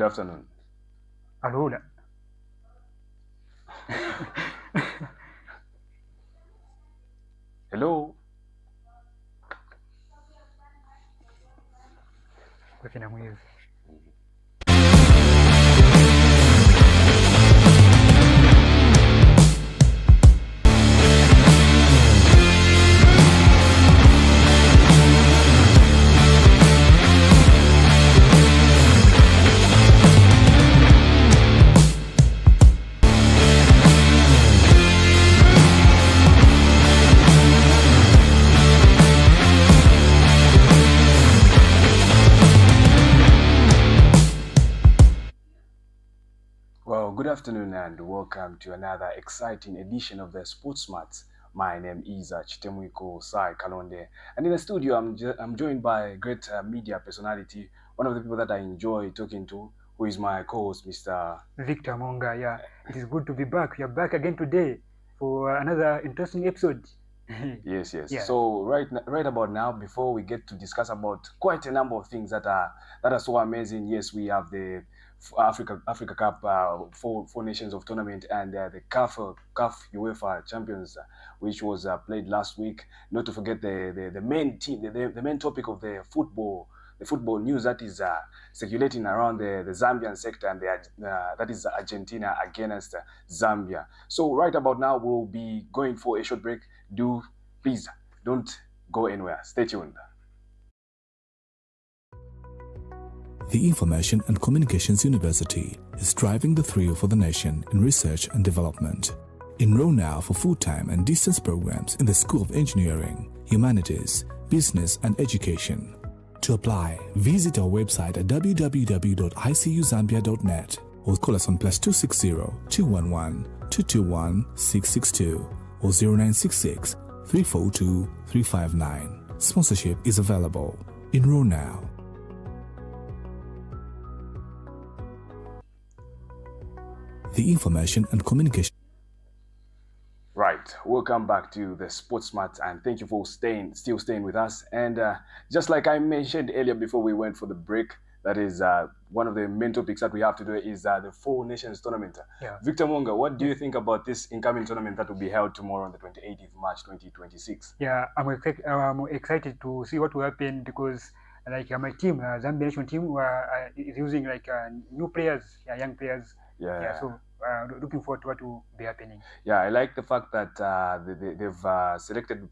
afternoon. Hello. Hello. Well, good afternoon and welcome to another exciting edition of the Sports Smarts. My name is Chitemwiko Kalonde, and in the studio I'm joined by a great media personality, one of the people that I enjoy talking to, who is my co-host, Mr. Victor Monga. Yeah, it is good to be back. We are back again today for another interesting episode. Yes. Yeah. So right about now, before we get to discuss about quite a number of things that are so amazing. Yes, we have the Africa Cup, four nations of tournament, and the CAF UEFA Champions, which was played last week. Not to forget the main team, the main topic of the football news that is circulating around the Zambian sector, and that is Argentina against Zambia. So right about now, we'll be going for a short break. Please don't go anywhere. Stay tuned. The Information and Communications University is driving the thrill for the nation in research and development. Enroll now for full-time and distance programs in the School of Engineering, Humanities, Business and Education. To apply, visit our website at www.icuzambia.net or call us on +260 211 221 662 or 0966 342 359. Sponsorship is available. Enroll now. The Information and Communication. Right, welcome back to the Sports Smart, and thank you for still staying with us. And just like I mentioned earlier before we went for the break, that is one of the main topics that we have today is the Four Nations Tournament. Yeah. Victor Monga, what do you think about this incoming tournament that will be held tomorrow on the 28th of March 2026? Yeah, I'm excited to see what will happen because my team, Zambian national team, is using new players, young players. Yeah. So looking forward to what will be happening. Yeah, I like the fact that they've selected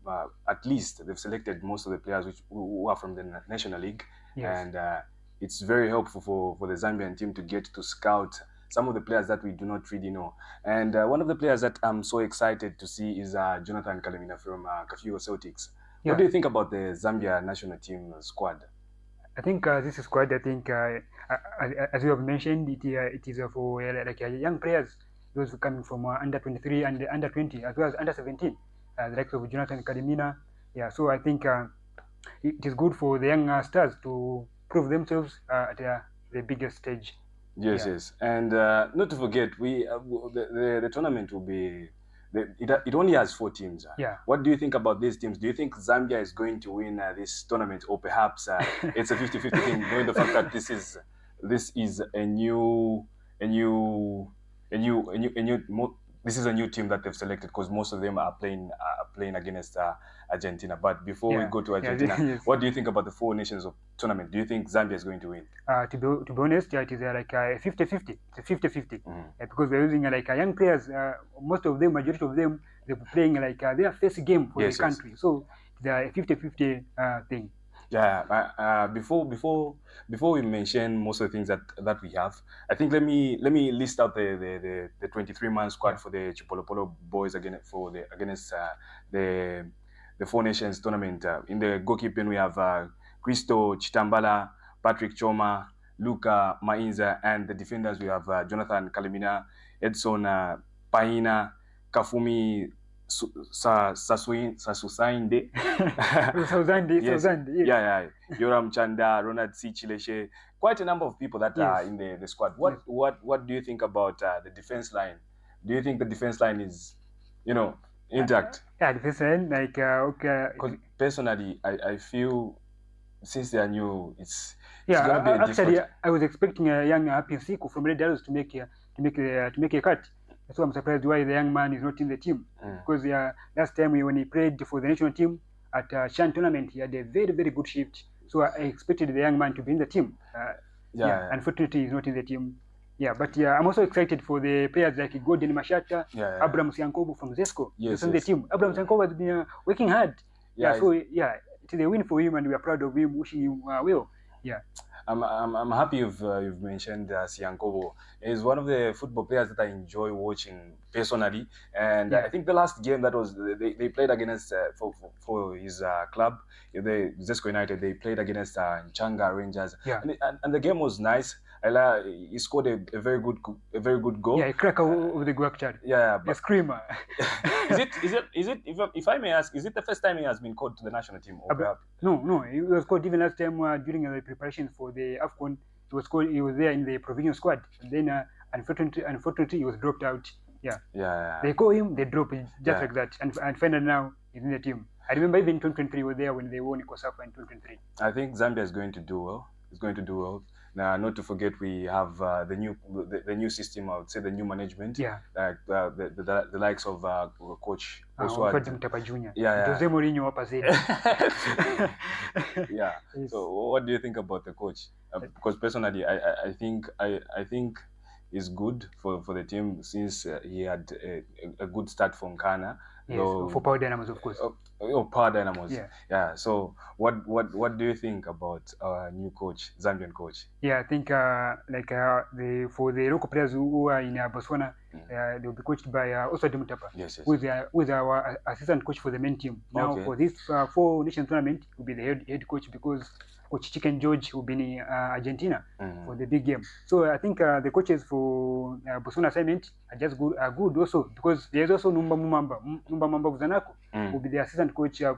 they've selected most of the players who are from the National League. Yes. And it's very helpful for the Zambian team to get to scout some of the players that we do not really know. And one of the players that I'm so excited to see is Jonathan Kalemina from CAF Celtics. Yeah. What do you think about the Zambia national team squad? I think this squad, as you have mentioned, it is for young players, those coming from under 23 and under 20, as well as under 17, the likes of Jonathan Kalemina. Yeah, so I think it is good for the young stars to prove themselves at the biggest stage. Yes. And not to forget, the tournament will be. It only has 4 teams. Yeah. What do you think about these teams? Do you think Zambia is going to win this tournament, or perhaps it's a 50-50 thing, knowing the fact that this is a new team that they've selected, because most of them are playing against Argentina. But before we go to Argentina, yes. What do you think about the 4 nations of tournament? Do you think Zambia is going to win? To be honest, it is 50-50. It's a 50-50 because we're using young players. Most of them, majority of them, they're playing their first game for the country. So it's a 50-50 thing. Yeah. Before we mention most of the things that we have, I think let me list out the 23-man squad for the Chipolopolo boys against the 4 nations tournament. In the goalkeeping we have Christo Chitambala, Patrick Choma, Luca Mainza, and the defenders we have Jonathan Kalemina, Edson Paina, Kafumi Sasusainde. Yes. Yeah. Yoram Chanda, Ronald C. Chileshe. Quite a number of people that are in the squad. What do you think about the defense line? Do you think the defense line is, intact? Defense line, okay. Because personally, I feel since they are new, it's Yeah, gonna be a actually, difficult. I was expecting a young Happy Siku from Red Arrows to make a cut. So I'm surprised why the young man is not in the team. Because last time when he played for the national team at Shan tournament, he had a very, very good shift. So I expected the young man to be in the team. Unfortunately, he's not in the team. Yeah, but I'm also excited for the players like Gordon Mashata, Abraham Siankobu from Zesco. Yes, in the team. Abraham Siankobu has been working hard. So it's a win for him, and we are proud of him, wishing him well. Yeah. I'm happy you've mentioned Siankobo. He's one of the football players that I enjoy watching personally, and I think the last game that was they played against for his club, the Zesco United. They played against Nchanga Rangers, and the game was nice. He scored a very good goal. Yeah, a cracker of the Guakchad. Yeah, a screamer. Is it if I may ask, is it the first time he has been called to the national team? No, he was called even last time during the preparations for the AFCON. He was there in the provincial squad. And then unfortunately, he was dropped out. Yeah. They call him, they drop him just like that, and finally now he's in the team. I remember even 2023 was there when they won COSAFA in 2023. I think Zambia is going to do well. It's going to do well. Now, not to forget, we have the new system. I would say the new management. Yeah. The likes of Coach Mwape Jr. Yeah. Jose Mourinho opposite. Yeah. So, what do you think about the coach? Because personally, I think is good for the team since he had a good start from Ghana. Yes, for Power Dynamos, of course. Power Dynamos. Yeah. So what do you think about our new coach, Zambian coach? Yeah, I think for the local players who are in Botswana, they will be coached by also Mutapa, who is our assistant coach for the main team. Now for this 4 Nations tournament, he will be the head coach because Coach Chicken George will be in Argentina for the big game. So I think the coaches for Botswana assignment are good also because there's also Numba Mamba of Zanaco will be the assistant coach to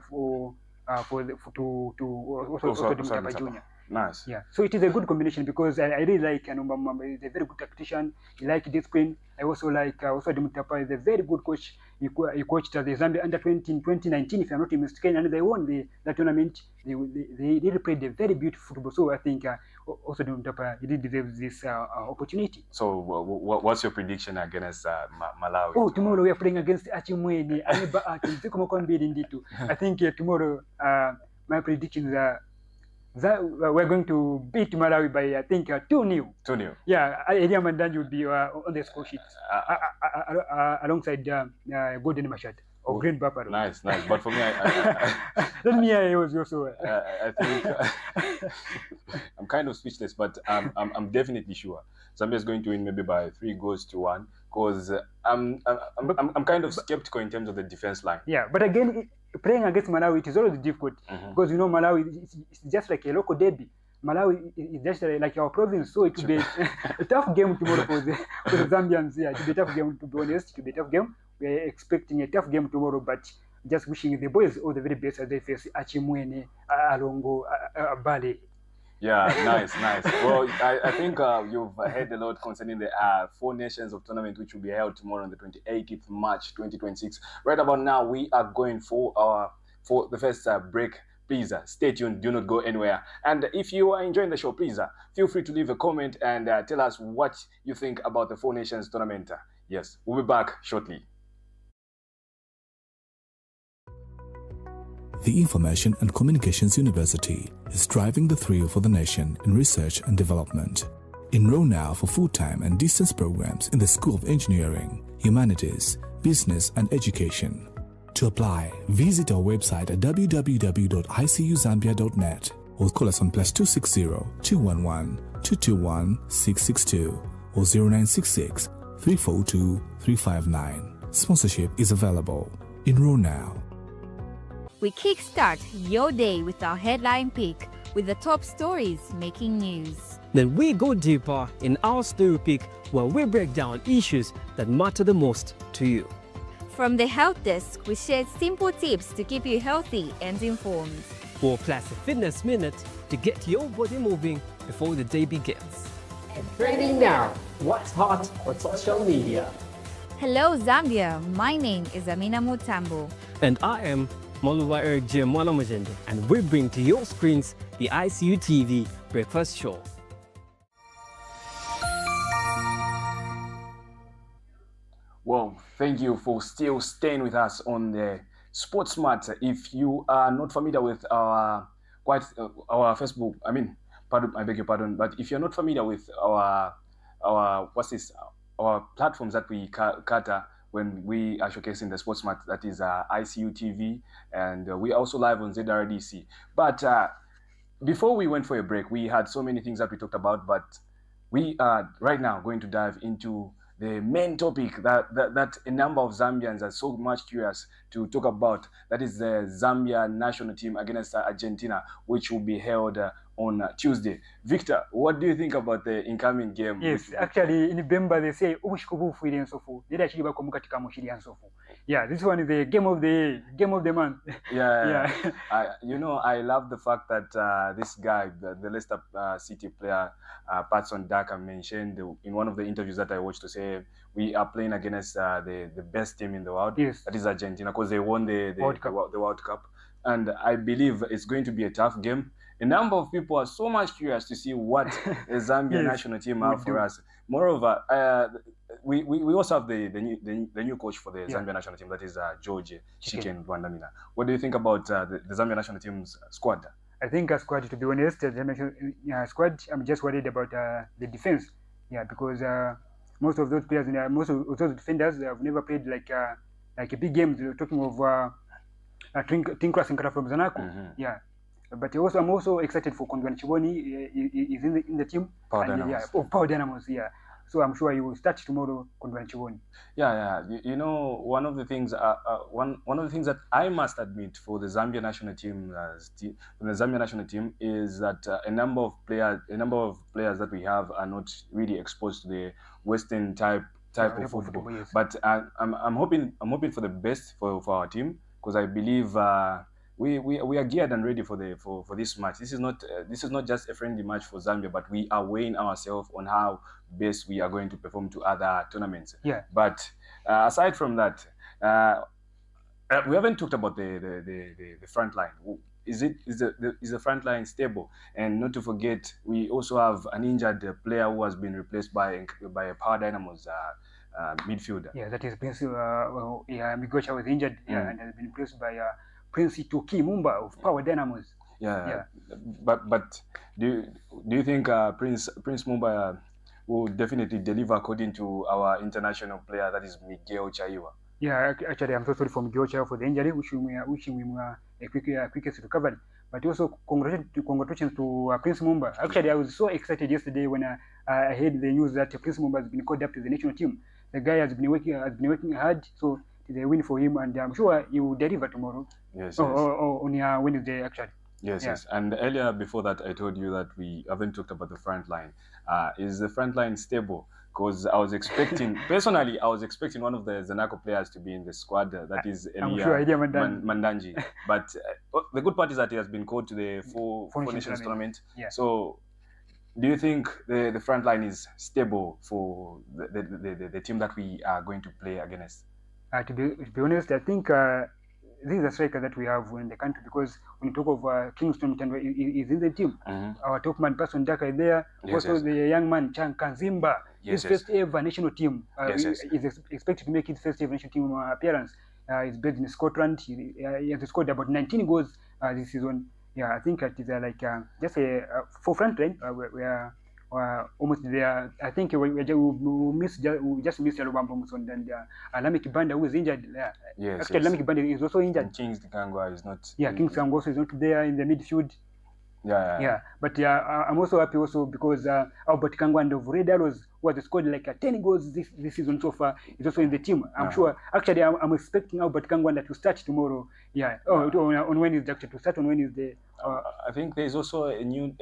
Mutapa Junior. Nice. Yeah. So it is a good combination because I really like Numba Mamba. He's a very good tactician. He likes discipline. I also like also Mutapa is a very good coach. He coached the Zambia under-20 in 2019, if I'm not mistaken, and they won that tournament. They really played a very beautiful football. So I think also Mutapa he deserves this opportunity. So what's your prediction against Malawi? Oh, tomorrow we are playing against Achimwene. I think tomorrow my predictions are that we're going to beat Malawi by I think 2-0. 2-0. Yeah, Elia Mandanji will be on the score sheet alongside Golden Mashat of Green Buffalo. Nice. But for me, I was also. I think I'm kind of speechless, but I'm definitely sure Zambia is going to win maybe by 3-1 because I'm kind of skeptical in terms of the defense line. Yeah, but again, playing against Malawi it is always difficult because Malawi it's just like a local derby. Malawi is just like our province, so it will be a tough game tomorrow for the Zambians. Yeah, it will be a tough game, to be honest. It will be a tough game. We are expecting a tough game tomorrow, but just wishing the boys all the very best as they face Achimwene, Alongo, Bale. Yeah, nice. Well, I think you've heard a lot concerning the 4 Nations of tournament, which will be held tomorrow on the 28th March 2026. Right about now, we are going for the first break. Please stay tuned. Do not go anywhere. And if you are enjoying the show, please feel free to leave a comment and tell us what you think about the 4 Nations tournament. Yes, we'll be back shortly. The Information and Communications University is driving the thrill for the nation in research and development. Enroll now for full-time and distance programs in the School of Engineering, Humanities, Business and Education. To apply, visit our website at www.icuzambia.net or call us on +260 211 221 662 or 0966 342 359. Sponsorship is available. Enroll now. We kickstart your day with our headline pick with the top stories making news. Then we go deeper in our story pick where we break down issues that matter the most to you. From the Health Desk, we share simple tips to keep you healthy and informed. Or plus a fitness minute to get your body moving before the day begins. And trending now, what's hot on social media? Hello Zambia, my name is Amina Mutambo. And I am Moluwa Erje Mwalamajende, and we bring to your screens the ICU TV Breakfast Show. Well, thank you for still staying with us on the Sports Smart. If you are not familiar with our Facebook, pardon, I beg your pardon, but if you're not familiar with our platforms that we cater when we are showcasing the Sports Smart, that is ICU TV, and we are also live on ZRDC. But before we went for a break, we had so many things that we talked about, but we are right now going to dive into the main topic that a number of Zambians are so much curious to talk about. That is the Zambia national team against Argentina, which will be held on Tuesday. Victor, what do you think about the incoming game? Yes, actually, in Bemba they say, yeah, this one is the game of the month. Yeah. I love the fact that this guy, the Leicester City player, Patson Daka, mentioned in one of the interviews that I watched to say we are playing against the best team in the world. Yes. That is Argentina, because they won the World Cup. And I believe it's going to be a tough game. A number of people are so much curious to see what the Zambia national team have for us. Moreover, we also have the new coach for the Zambia national team, that is George Chiken Rwandamina. What do you think about the Zambia national team's squad? I think a squad, to be honest, squad, I'm just worried about the defense. Yeah, because most of those players, most of those defenders have never played like a big game. We're talking of Tinkras and from Zanaco. Yeah. But also, I'm also excited for Kondwan Chiboni. Is in the team. Power Dynamos. Power Dynamos. Yeah. So I'm sure he will start tomorrow. Kondwan Chiboni. Yeah. One of the things that I must admit for the Zambia national team, is that a number of players that we have are not really exposed to the Western type of football. Yes. But I'm hoping for the best for our team, because I believe. We are geared and ready for this match. This is not just a friendly match for Zambia, but we are weighing ourselves on how best we are going to perform to other tournaments. Yeah. But aside from that, we haven't talked about the front line. Is the front line stable? And not to forget, we also have an injured player who has been replaced by a Power Dynamos midfielder. Yeah, that is Prince. Migocha was injured, and has been replaced by Prince Tuki Mumba of Power Dynamos. Yeah. But do you think Prince Mumba will definitely deliver according to our international player, that is Miguel Chaiwa? Yeah, actually, I'm so sorry for Miguel Chaiwa for the injury, wishing him a quickest recovery. But also congratulations to Prince Mumba. Actually, I was so excited yesterday when I heard the news that Prince Mumba has been called up to the national team. The guy has been working hard, so it's a win for him, and I'm sure he will deliver tomorrow. Yes. Or on Wednesday, actually. Yes. And earlier, before that, I told you that we haven't talked about the front line. Is the front line stable? Because I was expecting one of the Zanaco players to be in the squad. That is Elia Mandanji. But the good part is that he has been called to the Four Nations tournament. Yeah. So, do you think the front line is stable for the team that we are going to play against? To be honest, I think this is a striker that we have in the country, because when you talk of Kingston Mutandwa, is in the team. Our top man, Person Daka, is there. The young man, Chan Kanzimba, his first ever national team. Is expected to make his first ever national team appearance. He's based in Scotland. He has scored about 19 goals this season. Yeah, I think it is just a for front line. We are almost there. I think we just missed Alobambo Muson, and Lami Kibanda, who is injured. Yes. Actually, Lami Kibanda is also injured. And Kings Kangwa is not. Yeah, Kings Kangwa also is not there in the midfield. Yeah. But I'm also happy also because Albert Kangwa of Red Arrows, who has scored like 10 goals this season so far, is also in the team. I'm sure. Actually, I'm expecting Albert Kangwa to start tomorrow. Yeah. On Wednesday, actually, to start on Wednesday. I think there is also a new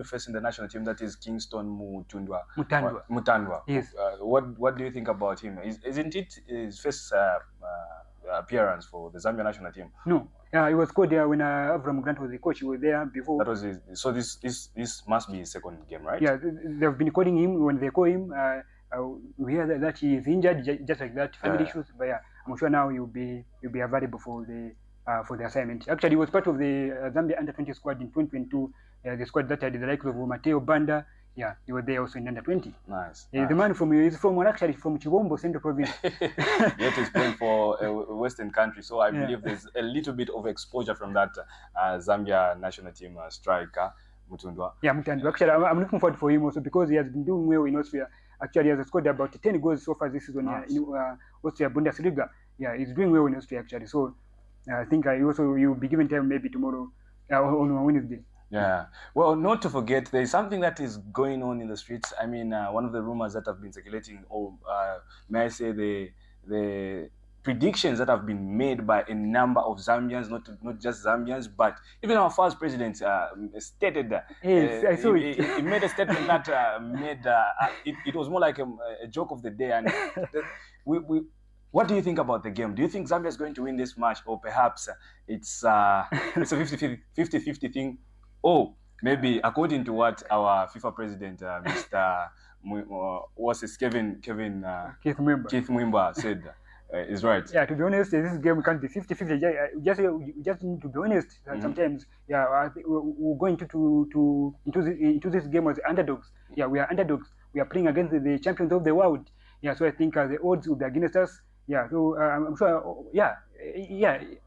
face in the national team, that is Kingston Mutandwa. Yes. What do you think about him? Isn't it his first appearance for the Zambia national team? No. He was called there when Avram Grant was the coach. He was there before. That was his. So this must be his second game, right? Yeah, they've been calling him. When they call him, we hear that he is injured, just like that, family issues. But yeah, I'm sure now he'll be available for the for the assignment. Actually, he was part of the Zambia under-20 squad in 2022, the squad that had the likes of Mateo Banda. Yeah, he was there also in under-20. Nice. The man is from actually from Chibombo Central Province. Yet he's playing for a Western country, so I believe there's a little bit of exposure from that Zambia national team striker, Mutundwa. Yeah, Mutundwa. Actually, I'm looking forward for him also because he has been doing well in Austria. Actually, he has scored about 10 goals so far this season in Austria Bundesliga. Yeah, he's doing well in Austria actually. So I think he will be given time maybe tomorrow on Wednesday. Yeah. Well, not to forget, there is something that is going on in the streets. I mean, one of the rumors that have been circulating, or may I say the predictions that have been made by a number of Zambians, not just Zambians, but even our first president stated that. Yes, I saw it. He made a statement that it was more like a joke of the day. And what do you think about the game? Do you think Zambia is going to win this match, or perhaps it's a 50-50 thing? Oh, maybe according to what our FIFA president, Mr. Keith Mwimba said, is right. Yeah, to be honest, this game can't be 50-50. Just need to be honest. Sometimes, we're going into this game as underdogs. Yeah, we are underdogs. We are playing against the champions of the world. Yeah, so I think the odds will be against us. Yeah, so I'm sure.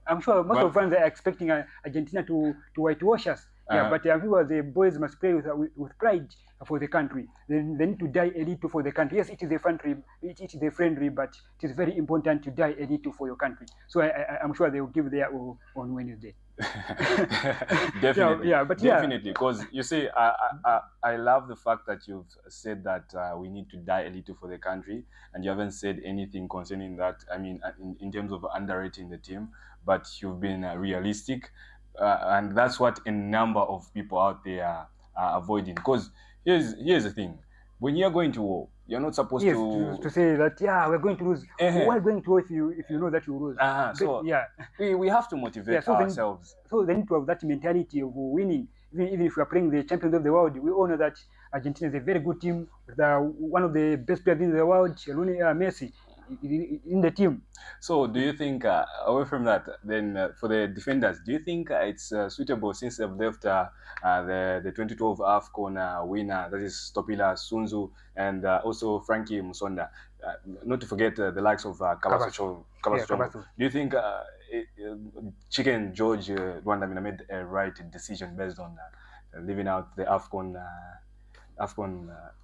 I'm sure most of fans are expecting Argentina to whitewash us. Yeah, but the boys must play with pride for the country. They need to die a little for the country. Yes, it is a friendly, but it is very important to die a little for your country. So I'm sure they will give their all on Wednesday. Definitely, definitely. Because you see, I love the fact that you've said that we need to die a little for the country, and you haven't said anything concerning that. I mean, in terms of underrating the team, but you've been realistic. And that's what a number of people out there are avoiding. Because here's the thing: when you're going to war, you're not supposed to say that we're going to lose. Why going to war if you know that you lose? So we have to motivate ourselves. So they need to have that mentality of winning. Even if we are playing the champions of the world, we all know that Argentina is a very good team with one of the best players in the world, Messi, in the team. So do you think, away from that, then for the defenders, do you think it's suitable, since they've left the 2012 AFCON winner, that is Topila Sunzu, and also Frankie Musonda, not to forget the likes of Kabaso. Do you think Chicken George Rwanda made a right decision based on leaving out the AFCON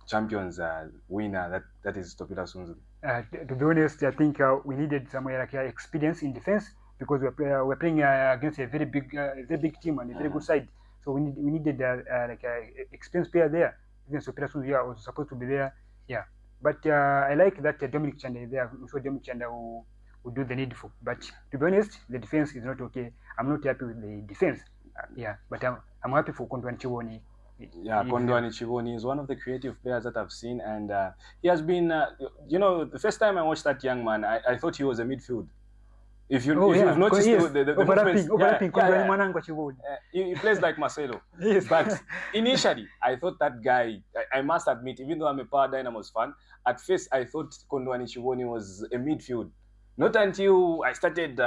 champions winner, that is Topila Sunzu? To be honest, I think we needed somewhere like experience in defense, because we're playing against a very big team and a very good side. So we needed like an experienced player there. Even Topila Sunzu was supposed to be there. Yeah, but I like that Dominic Chanda is there. I'm sure Dominic Chanda will do the needful. But to be honest, the defense is not okay. I'm not happy with the defense. But I'm happy for Kondwani Chiboni. Yeah, Kondwani Chiboni is one of the creative players that I've seen, and he has been, the first time I watched that young man, I thought he was a midfield. If you've noticed the overlapping, he plays like Marcelo. Yes. But initially, I thought that guy, I must admit, even though I'm a Power Dynamos fan, at first I thought Kondwani Chiboni was a midfield. Not until I started,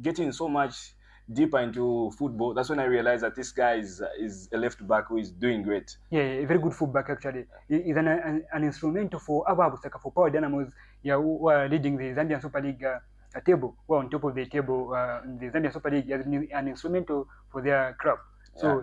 getting so much deeper into football, that's when I realized that this guy is a left back who is doing great. Yeah, a very good fullback actually. He's an instrumental for for Power Dynamos, who are leading the Zambian Super League table. Well, on top of the table, the Zambian Super League has been an instrumental for their club. So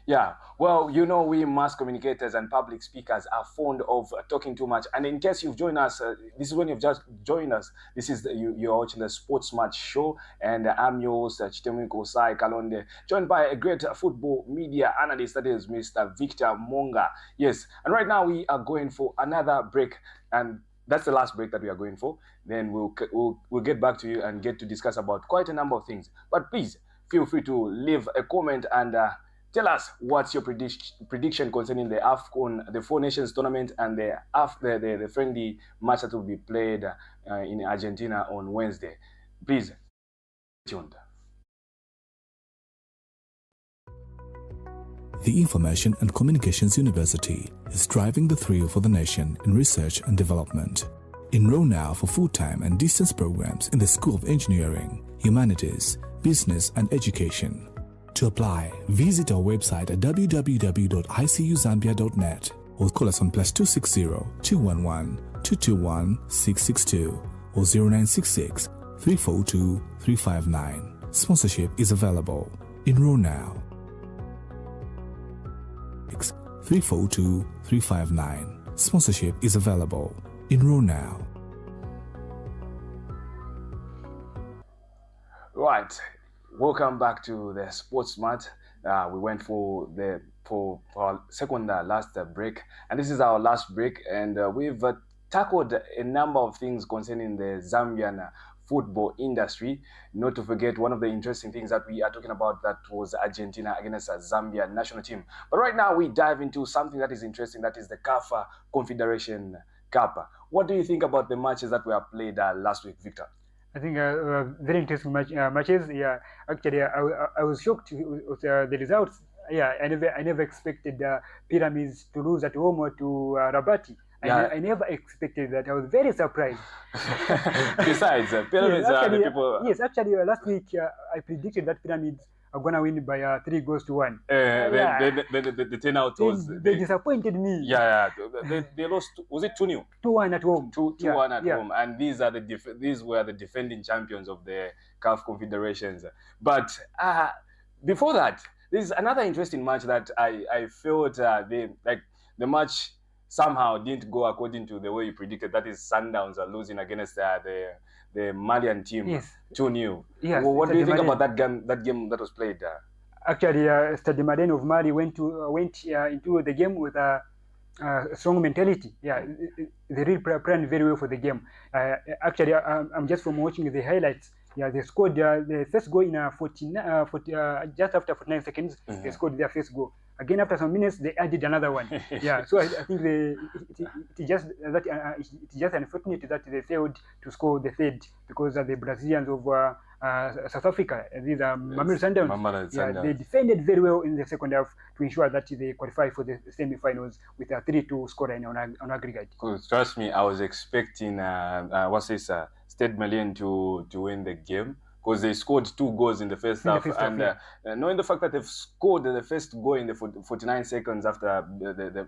Yeah, well, we mass communicators and public speakers are fond of talking too much. And in case you've joined us, this is when you've just joined us. This is you're watching the Sports Match Show, and I'm your host, Chitemwiko Kalonde, joined by a great football media analyst, that is Mr. Victor Monga. Yes, and right now we are going for another break, and that's the last break that we are going for. Then we'll get back to you and get to discuss about quite a number of things. But please feel free to leave a comment and tell us what's your prediction concerning the AFCON, the Four Nations tournament, and the friendly match that will be played in Argentina on Wednesday. Please, stay tuned. The Information and Communications University is driving the thrill for the nation in research and development. Enroll now for full-time and distance programs in the School of Engineering, Humanities, business, and education. To apply, visit our website at www.icuzambia.net or call us on +260 211 221 662 or 0966 342 359. Sponsorship is available. Enroll now. 342 359. Sponsorship is available. Enroll now. Right, welcome back to the Sports Smart. We went for our second last break, and this is our last break, and we've tackled a number of things concerning the Zambian football industry. Not to forget, one of the interesting things that we are talking about, that was Argentina against a Zambia national team. But right now we dive into something that is interesting, that is the CAF Confederation Cup. What do you think about the matches that were played last week, Victor? I think very interesting matches. Yeah, actually, I was shocked with the results. Yeah, I never expected Pyramids to lose at home to Rabati. Yeah. I never expected that. I was very surprised. Besides, Pyramids yes, are actually, the people. Yes, actually, last week I predicted that Pyramids are gonna win by 3-1. The turnout was. They disappointed me. Yeah, they lost. Was it 2-0? 2-1 at home. 2-1 at home, and these were the defending champions of the CAF Confederations. But before that, this is another interesting match that I felt the match somehow didn't go according to the way you predicted. That is, Sundowns are losing against the Malian team, yes. 2-0. Yes, what do you think about that game that was played? Actually, Stade Malien of Mali went into the game with a strong mentality. Yeah, they really planned very well for the game. Actually, I'm just from watching the highlights. Yeah, they scored the first goal in just after 49 seconds. They scored their first goal. Again, after some minutes, they added another one. Yeah, so I think it's just unfortunate that they failed to score the third, because the Brazilians of South Africa, these are Mamelodi Sundowns. Yeah, they defended very well in the second half to ensure that they qualify for the semi-finals with a 3-2 scoreline on aggregate. Trust me, I was expecting Stade Malien to win the game, because they scored 2 goals in the first half, knowing the fact that they've scored the first goal in the 49 seconds after the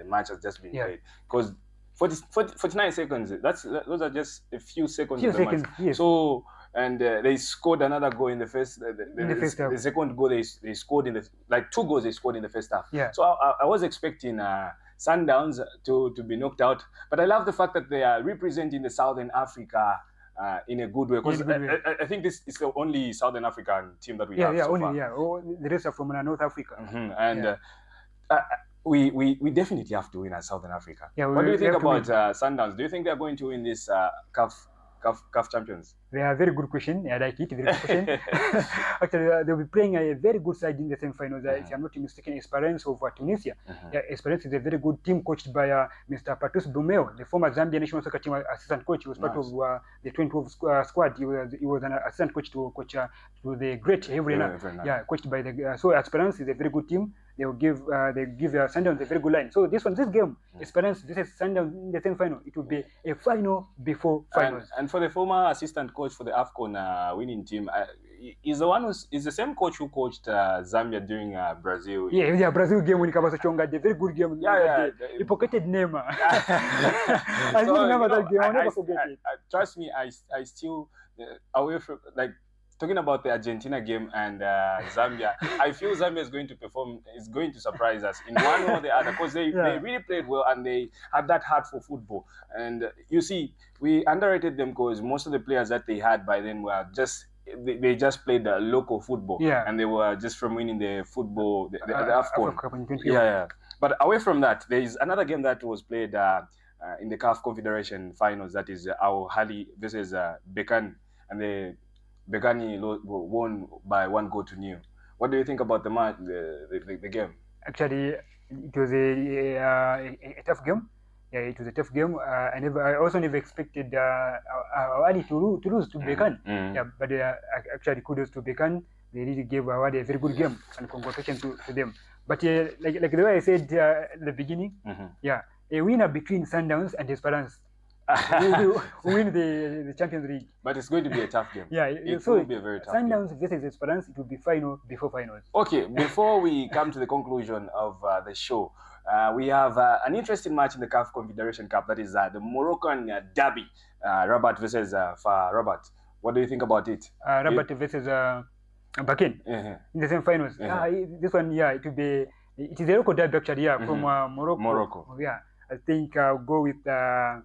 match has just been played, because 49 seconds, those are just a few seconds of the match. Yes. So, and they scored another goal in the first the second goal they scored in the 2 goals they scored in the first half. Yeah. So I was expecting Sundowns to be knocked out, but I love the fact that they are representing the Southern Africa in a good way, because I think this is the only Southern African team that we have so far. The rest are from North Africa. And we definitely have to win as Southern Africa. Yeah, what do you think about Sundowns? Do you think they are going to win this CAF Champions? They are a very good question. I like it. Very good question. Actually, they'll be playing a very good side in the semi-finals. If I'm not mistaken, Esperance of Tunisia. Esperance is a very good team coached by Mr. Patrice Brumeo, the former Zambian national soccer team assistant coach. He was part of the 2012 squad. He was an assistant coach to the great Hevrena. Yeah, coached by the so Esperance is a very good team. They give Sundowns a very good line. So this game, Esperance versus Sundowns in the semi-final, it will be a final before finals. And for the former assistant coach for the AFCON winning team, is the same coach who coached Zambia during Brazil. Yeah, Brazil game when Kabasa Chonga, the very good game. He pocketed Neymar. I still remember that game. I'll never forget it. Trust me, I still away from talking about the Argentina game and Zambia, I feel Zambia is going to surprise us in one or the other, because they really played well and they had that heart for football. And you see, we underrated them because most of the players that they had by then were they just played the local football, and they were just from winning the football, the AFCON. But away from that, there is another game that was played in the CAF Confederation Finals. That is Al Ahly versus Bekani, and the Begani won by 1-0. What do you think about the game? Actually, it was a tough game. Yeah, it was a tough game. I also never expected Awadi to lose to Bekan. Yeah, but actually kudos to Bekan. They really gave Awadi a very good game, and congratulations to them. But like the way I said at the beginning, a winner between Sundowns and Esperance. we win the Champions League. But it's going to be a tough game. Yeah, It so will be a very tough game. Sundowns versus Esperance, it will be final before finals. Okay, before we come to the conclusion of the show, we have an interesting match in the CAF Confederation Cup. That is the Moroccan derby, Rabat versus Far Rabat. What do you think about it? Rabat versus Bakken in the same finals. This one, it will be. It is a local derby actually, from Morocco. Morocco. Yeah, I think I'll go with RS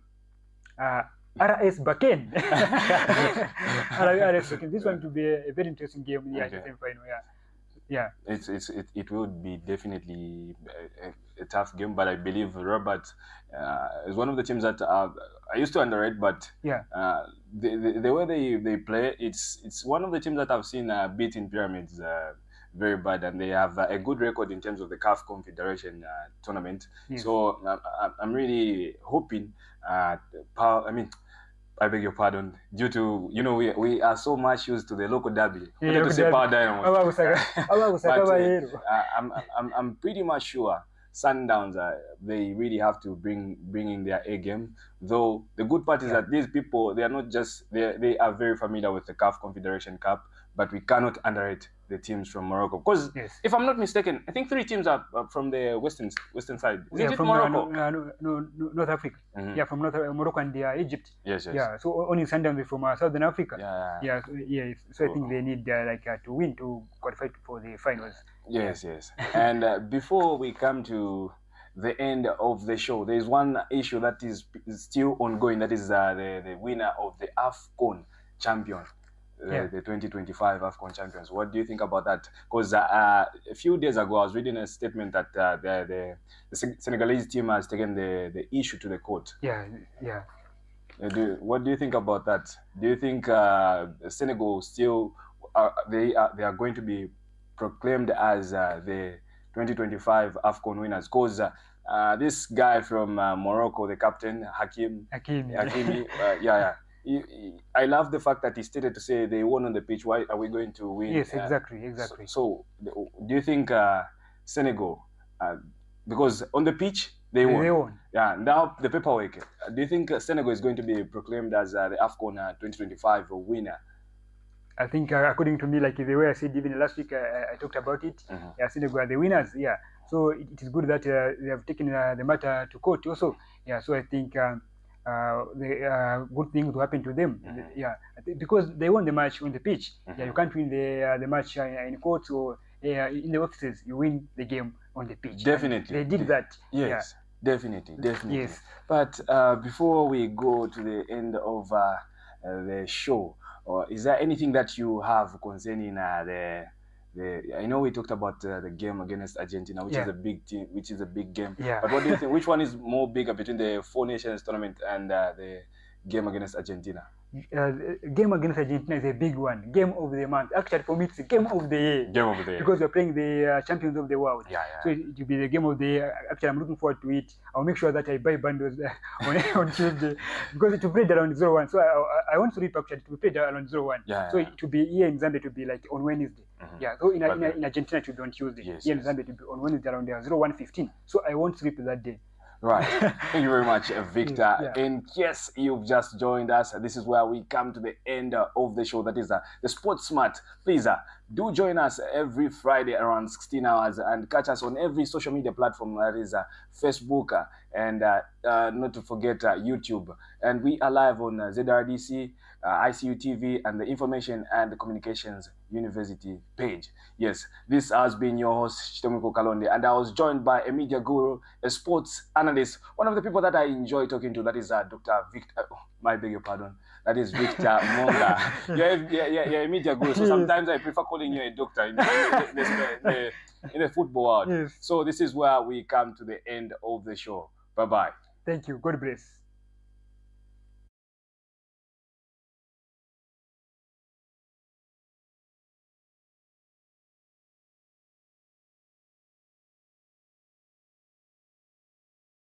Bakken. RS Bakken. This one to be a very interesting game. Yeah, the same final. Yeah. It will be definitely a tough game, but I believe Robert is one of the teams that I used to underrate, but the way they play, it's one of the teams that I've seen beating Pyramids very bad, and they have a good record in terms of the CAF Confederation tournament. Yes. So I'm really hoping. I beg your pardon. Due to we are so much used to the local derby. To say Power Dynamos. But I'm pretty much sure Sundowns they really have to bring in their A game. Though the good part is that these people, they are not just they are very familiar with the CAF Confederation Cup, but we cannot underrate the teams from Morocco. Because if I'm not mistaken, I think 3 teams are from the western side. Is it from Morocco? North Africa. Yeah, from Morocco and Egypt. Yes. Yeah, so only Sundowns from Southern Africa. Yeah. So I think they need to win to qualify for the finals. Yes. And before we come to the end of the show, there is one issue that is still ongoing. That is the winner of the AFCON champion. The 2025 AFCON champions. What do you think about that? Because a few days ago, I was reading a statement that the Senegalese team has taken the issue to the court. Yeah. What do you think about that? Do you think Senegal still they are going to be proclaimed as the 2025 AFCON winners? Because this guy from Morocco, the captain Hakimi, I love the fact that he stated to say they won on the pitch. Why are we going to win? Yes, exactly. So do you think Senegal, because on the pitch they won? Yeah. Now the paperwork. Do you think Senegal is going to be proclaimed as the AFCON 2025 winner? I think according to me, like the way I said even last week, I talked about it. Senegal are the winners. Yeah. So it is good that they have taken the matter to court also. Yeah. So I think. The good things to happen to them, because they won the match on the pitch. You can't win the match in court or in the offices. You win the game on the pitch. Definitely, they did that. Yes, definitely. Yes. But before we go to the end of the show, is there anything that you have concerning I know we talked about the game against Argentina, which is a big team, which is a big game. But what do you think? Which one is more bigger between the 4 Nations tournament and the game against Argentina? Game against Argentina is a big one. Game of the month. Actually, for me, it's a game of the year. Game of the year. Because we're playing the champions of the world. So it will be the game of the year. Actually, I'm looking forward to it. I'll make sure that I buy bundles on Tuesday because it will play around 0-1. So I want to read actually to play around 0-1. So it will be here in Zambia. It will be like on Wednesday. So in Argentina it will be on Tuesday. Here in Zambia it will be on Wednesday around 0-1:15. So I won't sleep that day. Right. Thank you very much, Victor. In case you've just joined us, this is where we come to the end of the show. That is the Sports Smart. Please do join us every Friday around 16 hours and catch us on every social media platform. That is Facebook and not to forget YouTube. And we are live on ZRDC, ICU TV, and the Information and Communications University page. Yes, this has been your host, Chitemwiko Kalonde, and I was joined by a media guru, a sports analyst, one of the people that I enjoy talking to. That is Dr. Victor. I beg your pardon. That is Victor Monga. You're a media guru, so sometimes I prefer calling you a doctor in the football world. So this is where we come to the end of the show. Bye-bye. Thank you. God bless.